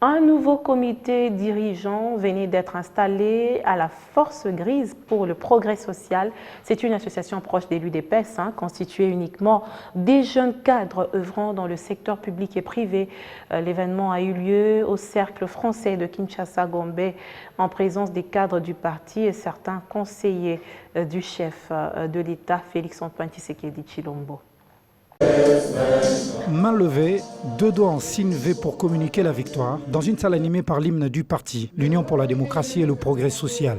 Un nouveau comité dirigeant venait d'être installé à la Force Grise pour le progrès social. C'est une association proche de l'UDPS, constituée uniquement des jeunes cadres œuvrant dans le secteur public et privé. L'événement a eu lieu au Cercle français de Kinshasa-Gombe en présence des cadres du parti et certains conseillers du chef de l'État, Félix-Antoine Tshisekedi Tshilombo. Main levée, deux doigts en signe V pour communiquer la victoire, dans une salle animée par l'hymne du parti, l'Union pour la démocratie et le progrès social.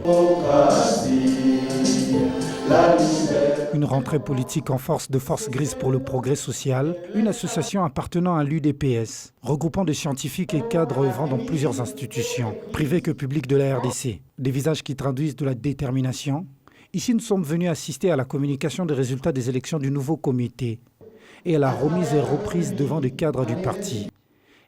Une rentrée politique en force de Force Grise pour le progrès social, une association appartenant à l'UDPS, regroupant des scientifiques et cadres œuvrant dans plusieurs institutions, privées que publiques de la RDC. Des visages qui traduisent de la détermination. Ici, nous sommes venus assister à la communication des résultats des élections du nouveau comité et à la remise et reprise devant des cadres du parti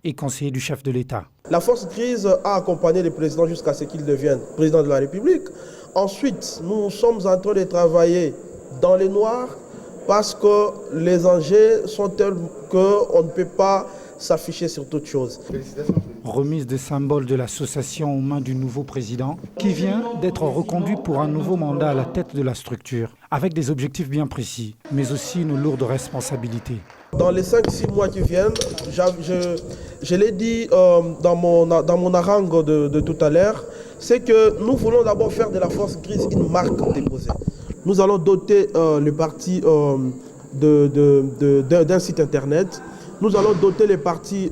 et conseillers du chef de l'État. La Force Grise a accompagné le président jusqu'à ce qu'il devienne président de la République. Ensuite, nous sommes en train de travailler dans les noirs parce que les enjeux sont tels qu'on ne peut pas s'afficher sur toute chose. Remise de symboles de l'association aux mains du nouveau président qui vient d'être reconduit pour un nouveau mandat à la tête de la structure, avec des objectifs bien précis, mais aussi une lourde responsabilité. Dans les 5-6 mois qui viennent, je l'ai dit dans mon harangue de tout à l'heure, c'est que nous voulons d'abord faire de la Force Grise une marque déposée. Nous allons doter le parti d'un site internet. Nous allons doter les partis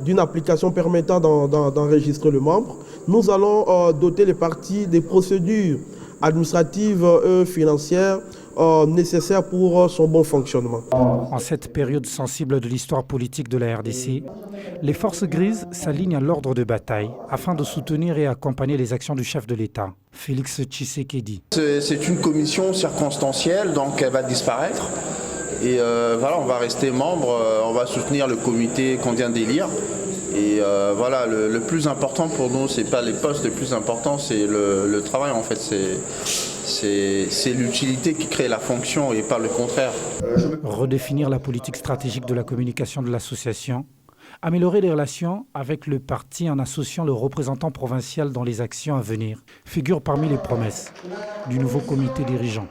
d'une application permettant d'enregistrer le membre. Nous allons doter les partis des procédures administratives et financières nécessaires pour son bon fonctionnement. En cette période sensible de l'histoire politique de la RDC, les forces grises s'alignent à l'ordre de bataille afin de soutenir et accompagner les actions du chef de l'État, Félix Tshisekedi. C'est une commission circonstancielle, donc elle va disparaître. Et voilà, on va rester membre, on va soutenir le comité qu'on vient d'élire. Et voilà, le plus important pour nous, c'est pas les postes, le plus important, c'est le travail en fait. C'est l'utilité qui crée la fonction et pas le contraire. Redéfinir la politique stratégique de la communication de l'association, améliorer les relations avec le parti en associant le représentant provincial dans les actions à venir, figure parmi les promesses du nouveau comité dirigeant.